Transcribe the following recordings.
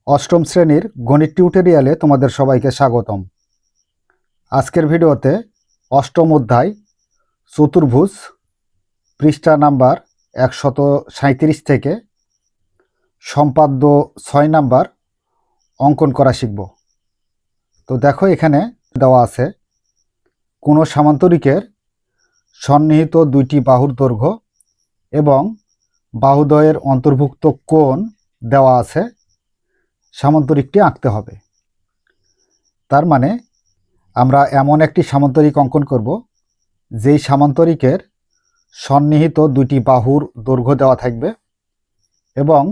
অষ্টম শ্রেণীর গণিত টিউটোরিয়ালে তোমাদের সবাইকে স্বাগতম। আজকের ভিডিওতে অষ্টম অধ্যায় চতুর্ভুজ পৃষ্ঠা নাম্বার 137 থেকে সম্পাদ্য 6 নাম্বার অঙ্কন করা শিখব। তো দেখো, এখানে দেওয়া আছে কোনো সামান্তরিকের সন্নিহিত দুইটি বাহুর দৈর্ঘ্য এবং বাহুদ্বয়ের অন্তর্ভুক্ত কোণ দেওয়া আছে, সামান্তরিকটি আঁকতে হবে। তার মানে আমরা এমন একটি সামান্তরিক অঙ্কন করব যেই সামান্তরিকের সন্নিহিত দুইটি বাহুর দৈর্ঘ্য দেওয়া থাকবে এবং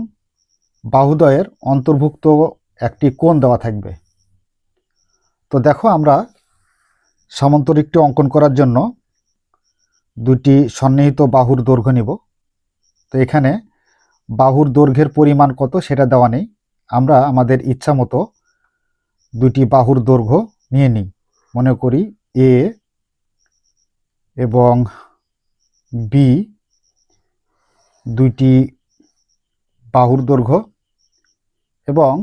বাহুদ্বয়ের অন্তর্ভুক্ত একটি কোণ দেওয়া থাকবে। তো দেখো, আমরা সামান্তরিকটি অঙ্কন করার জন্য দুটি সন্নিহিত বাহুর দৈর্ঘ্য নিব। তো এখানে বাহুর দৈর্ঘ্যের পরিমাণ কত সেটা দেওয়া নেই, আমরা আমাদের ইচ্ছা মতো দুটি বাহুর দৈর্ঘ্য নিয়ে নিই। মনে করি এ এবং বি দুইটি বাহুর দৈর্ঘ্য এবং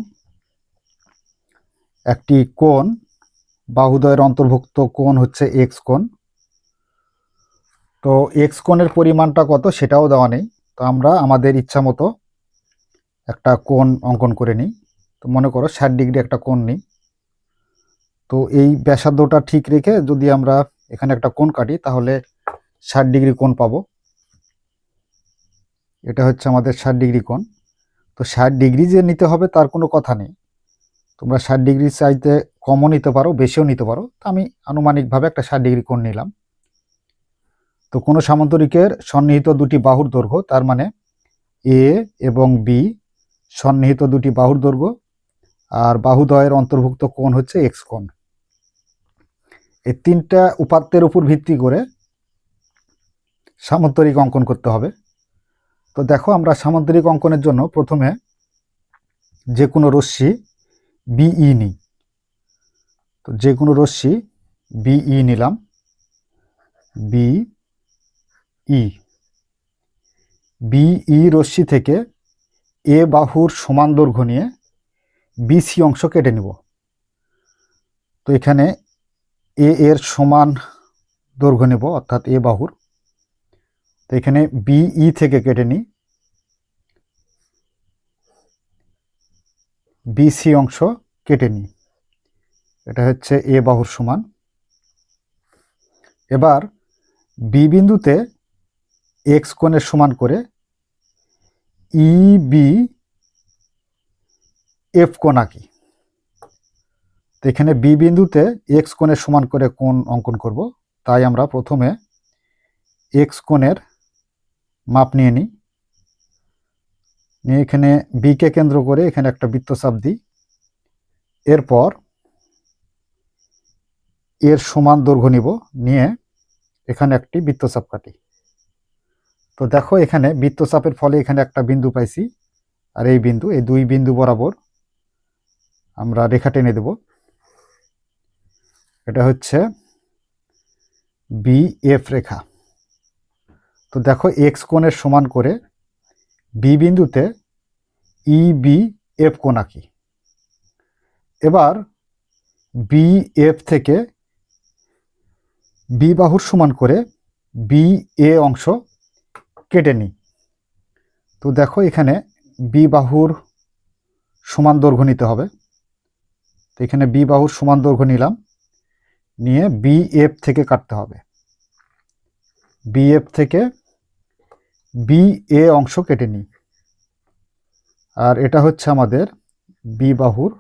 একটি কোণ, বাহুদ্বয়ের অন্তর্ভুক্ত কোণ হচ্ছে এক্স কোণ। তো এক্স কোণের পরিমাণটা কত সেটাও দেওয়া নেই, তো আমরা আমাদের ইচ্ছা মতো একটা কোণ অঙ্কন করে নিই। তো মনে করো 60 ডিগ্রি একটা কোণ নিই। তো এই ব্যাসার্ধটা ঠিক রেখে যদি আমরা এখানে একটা কোণ কাটি তাহলে 60 ডিগ্রি কোণ পাবো। এটা হচ্ছে আমাদের 60 ডিগ্রি কোণ। তো 60 ডিগ্রি যে নিতে হবে তার কোনো কথা নেই, তোমরা 60 ডিগ্রি চাইতে কমও নিতে পারো, বেশিও নিতে পারো। তো আমি আনুমানিকভাবে একটা 60 ডিগ্রি কোণ নিলাম। তো কোনো সামান্তরিকের সন্নিহিত দুটি বাহুর দৈর্ঘ্য, তার মানে এ এবং বি সন্নিহিত দুটি বাহুর দৈর্ঘ্য আর বাহুদ্বয়ের অন্তর্ভুক্ত কোণ হচ্ছে এক্স কোণ। এই তিনটা উপাত্তের উপর ভিত্তি করে সামান্তরিক অঙ্কন করতে হবে। তো দেখো, আমরা সামান্তরিক অঙ্কনের জন্য প্রথমে যে কোনো রশ্মি বিই নিই। তো যে কোনো রশ্মি বিই নিলাম, বিই রশ্মি থেকে এ বাহুর সমান দৈর্ঘ্য নিয়ে বিসি অংশ কেটে নিব। তো এখানে এর সমান দৈর্ঘ্য নেব, অর্থাৎ এ বাহুর। তো এখানে বিই থেকে কেটে নিই বিসি অংশ কেটে নিই, এটা হচ্ছে এ বাহুর সমান। এবার বি বিন্দুতে এক্স কোণের সমান করে বি এফ কোণ আঁকি। তো এখানে বি বিন্দুতে এক্স কোণের সমান করে কোণ অঙ্কন করব, তাই আমরা প্রথমে এক্স কোণের মাপ নিয়ে নিই। নিয়ে এখানে বিকে কেন্দ্র করে এখানে একটা বৃত্তচাপ দিই। এরপর এর সমান দৈর্ঘ্য নিব, নিয়ে এখানে একটি বৃত্তচাপ কাটি। তো দেখো, এখানে বৃত্তচাপের ফলে এখানে একটা বিন্দু পাইছি, আর এই বিন্দু, এই দুই বিন্দু বরাবর আমরা রেখা টেনে দেব। এটা হচ্ছে বিএফ রেখা। তো দেখো, এক্স কোণের সমান করে বি বিন্দুতে বি এফ কোণ আঁকি। এবার বিএফ থেকে বি বাহুর সমান করে বি এ অংশ কেটে নিই। তো দেখো, এখানে বি বাহুর সমান দৈর্ঘ্য নিতে হবে। তো এখানে বি বাহুর সমান দৈর্ঘ্য নিলাম, নিয়ে বিএফ থেকে কাটতে হবে। বিএফ থেকে বি এ অংশ কেটে নিই, আর এটা হচ্ছে আমাদের বি বাহুর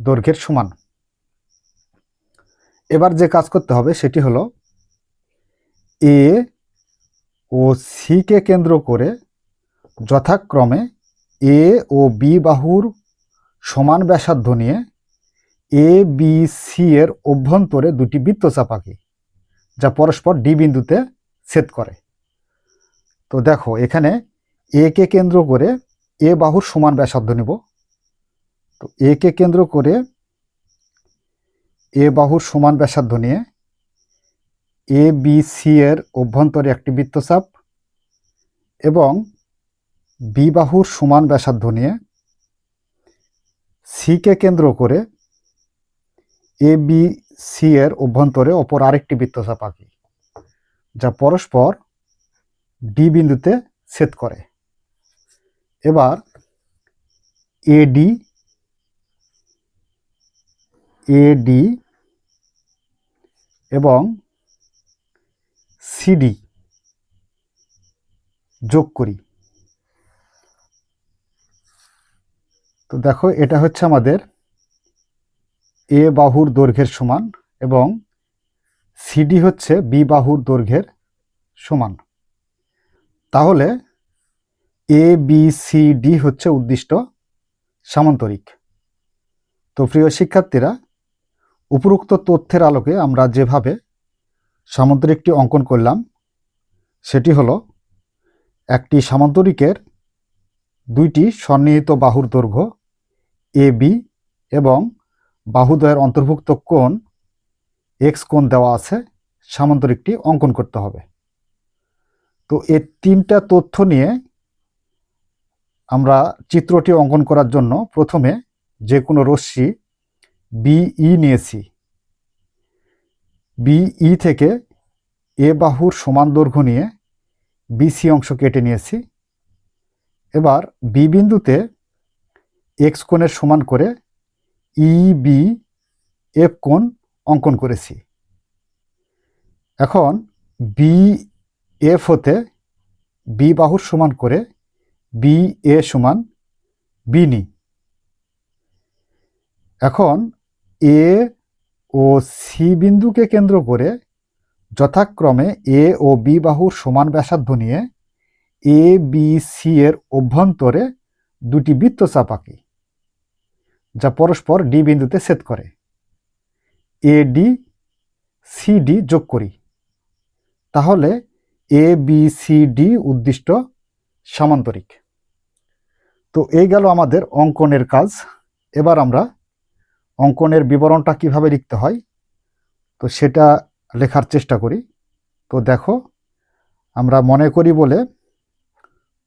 দৈর্ঘ্যের সমান। এবার যে কাজ করতে হবে সেটি হলো এ ও সিকে কেন্দ্র করে যথাক্রমে এ ও বি বাহুর সমান ব্যাসার্ধ নিয়ে এ বি সি এর অভ্যন্তরে দুটি বৃত্তচাপ আঁকি, যা পরস্পর ডি বিন্দুতে ছেদ করে। তো দেখো, এখানে এ কে কেন্দ্র করে এ বাহুর সমান ব্যাসার্ধ নিব। তো এ কে কেন্দ্র করে এ বাহুর সমান ব্যাসার্ধ নিয়ে এ বি সি এর অভ্যন্তরে একটি বৃত্তচাপ এবং বি বাহুর সমান ব্যাসার্ধ নিয়ে সিকে কেন্দ্র করে এ বি সি এর অভ্যন্তরে অপর আরেকটি বৃত্তচাপ আঁকি, যা পরস্পর ডি বিন্দুতে ছেদ করে। এবার এডি এবং সিডি যোগ করি। তো দেখো, এটা হচ্ছে আমাদের এ বাহুর দৈর্ঘ্যের সমান এবং সিডি হচ্ছে বি বাহুর দৈর্ঘ্যের সমান। তাহলে এ বি সি ডি হচ্ছে উদ্দিষ্ট সামান্তরিক। তো প্রিয় শিক্ষার্থীরা, উপরোক্ত তথ্যের আলোকে আমরা যেভাবে সামান্তরিকটি অঙ্কন করলাম সেটি হলো, একটি সামান্তরিকের দুইটি সন্নিহিত বাহুর দৈর্ঘ্য এ বি এবং বাহুদ্বয়ের অন্তর্ভুক্ত কোণ এক্স কোণ দেওয়া আছে, সামান্তরিকটি অঙ্কন করতে হবে। তো এই তিনটা তথ্য নিয়ে আমরা চিত্রটি অঙ্কন করার জন্য প্রথমে যে কোনো রশ্মি বিই নিয়েছি। বিই থেকে এ বাহুর সমান দৈর্ঘ্য নিয়ে বিসি অংশ কেটে নিয়েছি। এবার বি বিন্দুতে এক্স কোণের সমান করে ইবি এফ কোণ অঙ্কন করেছি। এখন বি এফ হতে বি বাহুর সমান করে বি এ সমান বি নি। এখন এ ও সি বিন্দুকে কেন্দ্র করে যথাক্রমে এ ও বি বাহুর সমান ব্যাসার্ধ নিয়ে এ বি সি এর অভ্যন্তরে দুটি বৃত্তচাপ আঁকি, যা পরস্পর ডি বিন্দুতে ছেদ করে। এডি সিডি যোগ করি। তাহলে এ বি সি ডি উদ্দিষ্ট সামান্তরিক। তো এই গেল আমাদের অঙ্কনের কাজ। এবার আমরা অঙ্কনের বিবরণটা কিভাবে লিখতে হয় তো সেটা লেখার চেষ্টা করি। তো দেখো, আমরা মনে করি বলে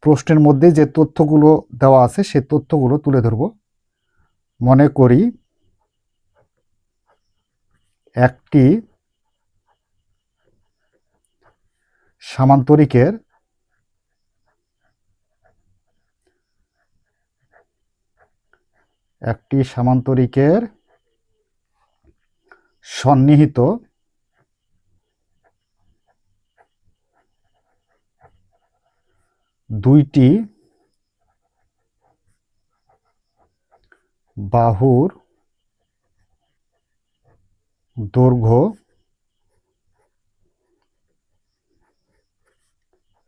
প্রশ্নের মধ্যে যে তথ্যগুলো দেওয়া আছে সে তথ্যগুলো তুলে ধরব। মনে করি একটি সামান্তরিকের সন্নিহিত দুইটি বাহুর দৈর্ঘ্য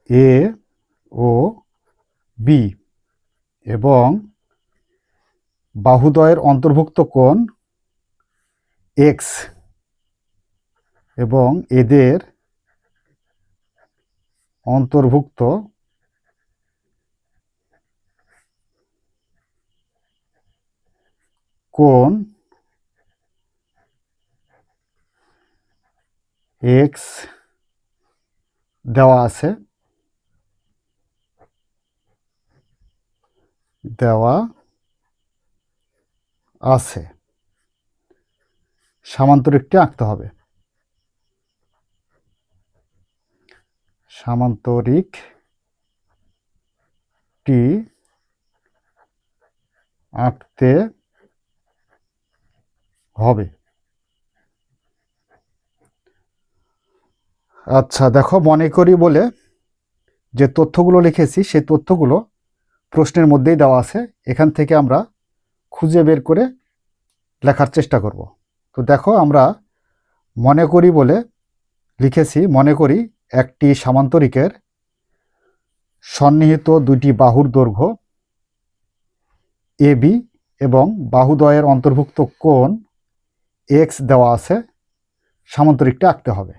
এ ও বি এবং বাহুদ্বয়ের অন্তর্ভুক্ত কোণ এক্স এবং এদের অন্তর্ভুক্ত কোণ এক্স দেওয়া আছে, সামান্তরিকটি আঁকতে হবে। সামান্তরিকটি আঁকতে হবে। আচ্ছা দেখো, মনে করি বলে যে তথ্যগুলো লিখেছি সেই তথ্যগুলো প্রশ্নের মধ্যেই দেওয়া আছে। এখান থেকে আমরা খুঁজে বের করে লেখার চেষ্টা করব। তো দেখো, আমরা মনে করি বলে লিখেছি, মনে করি একটি সামান্তরিকের সন্নিহিত দুটি বাহুর দৈর্ঘ্য এ বি এবং বাহুদ্বয়ের অন্তর্ভুক্ত কোণ এক্স দেওয়া আছে, সামান্তরিকটা আঁকতে হবে।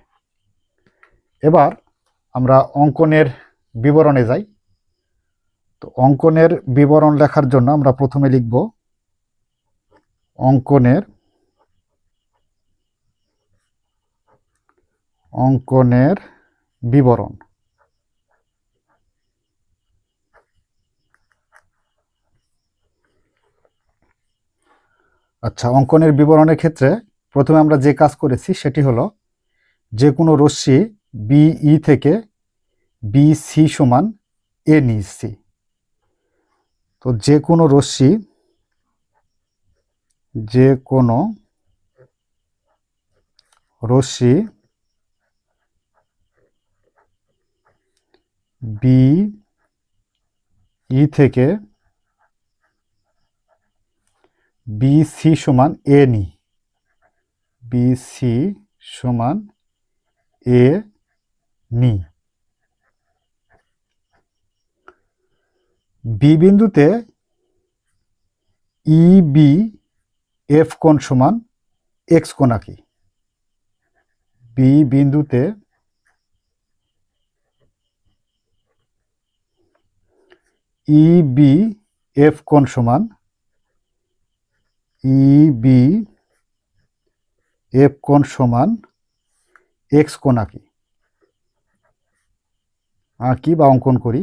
এবার আমরা অঙ্কনের বিবরণে যাই। তো অঙ্কনের বিবরণ লেখার জন্য আমরা প্রথমে লিখব অঙ্কনের বিবরণ। আচ্ছা, অঙ্কনের বিবরণের ক্ষেত্রে প্রথমে আমরা যে কাজ করেছি সেটি হলো যে কোনো রশ্মি বিই থেকে বিসি সমান এ নিচ্ছি। তো যে কোনো রশ্মি বিই থেকে বিসি সমান এ নিই, বিসি সমান এ নিই। বি বিন্দুতে ইবি এফ কোণ সমান এক্স কোণ আঁকি। বি বিন্দুতে ইবি এফ কোণ সমান ইবি এফ কোণ সমান এক্স কোণ আঁকি বা অঙ্কন করি।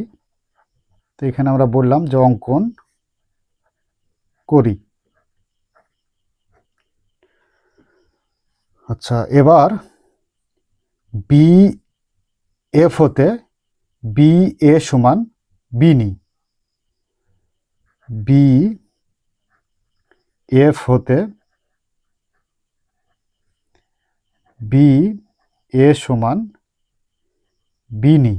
তো এখানে আমরা বললাম যে অঙ্কন করি। আচ্ছা, এবার বি এফ হতে বি এ সমান বি নিই। বি এফ হতে বি এ সমান বি নিই।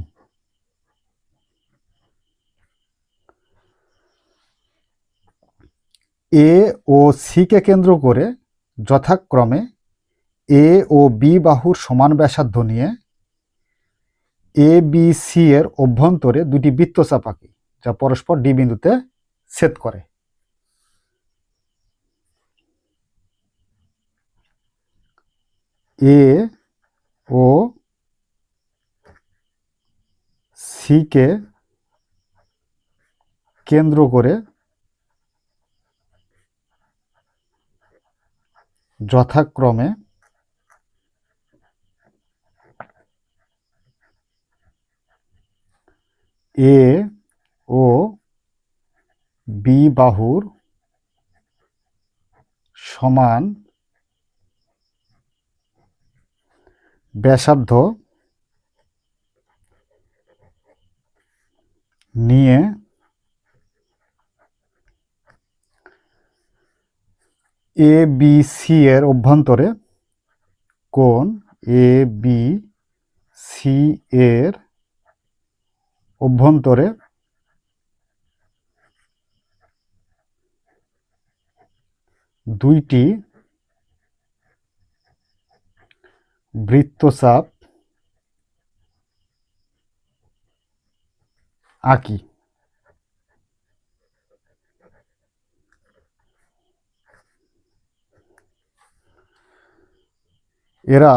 এ ও সিকে কেন্দ্র করে যথাক্রমে এ ও বি বাহুর সমান ব্যাসার্ধ নিয়ে এ বি সি এর অভ্যন্তরে দুটি বৃত্তচাপ আঁকি যা পরস্পর ডি বিন্দুতে ছেদ করে। এ ও সিকে কেন্দ্র করে যথাক্রমে এ ও বি বাহুর সমান ব্যাসার্ধ নিয়ে এ বি সি এর অভ্যন্তরে কোণ এ বি সি এর অভ্যন্তরে দুইটি বৃত্তচাপ আঁকি। এরা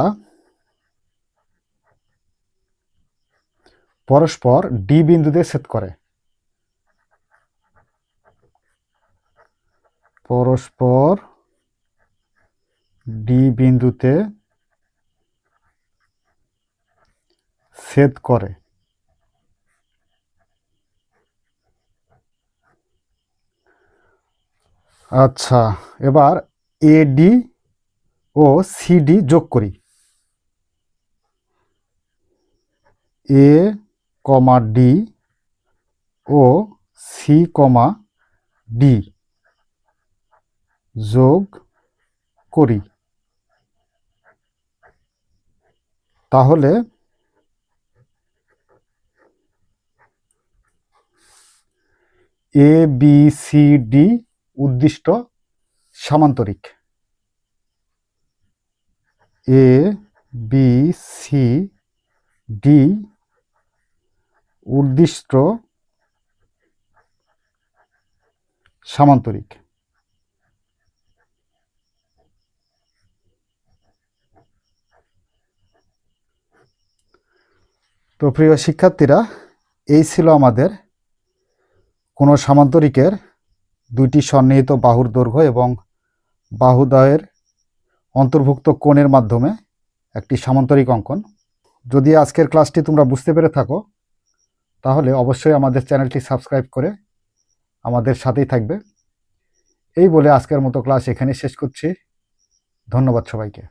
পরস্পর ডি বিন্দুতে ছেদ করে। পরস্পর ডি বিন্দুতে ছেদ করে। আচ্ছা, এবার এডি ও সিডি যোগ করি। এ কমা ডি ও সি কমা ডি যোগ করি। তাহলে A B C D উদ্দিষ্ট সামান্তরিক। A B C D উদ্দিষ্ট সামান্তরিক। তো প্রিয় শিক্ষার্থীরা, এই ছিল আমাদের কোনো সামান্তরিকের দুইটি সন্নিহিত বাহুর দৈর্ঘ্য এবং বাহুদ্বয়ের অন্তর্ভুক্ত কোণের মাধ্যমে একটি সামান্তরিক অঙ্কন। যদি আজকের ক্লাসটি তোমরা বুঝতে পেরে থাকো তাহলে অবশ্যই আমাদের চ্যানেলটি সাবস্ক্রাইব করে আমাদের সাথেই থাকবে এই বলে আজকের মতো ক্লাস এখানে শেষ করছি। ধন্যবাদ সবাইকে।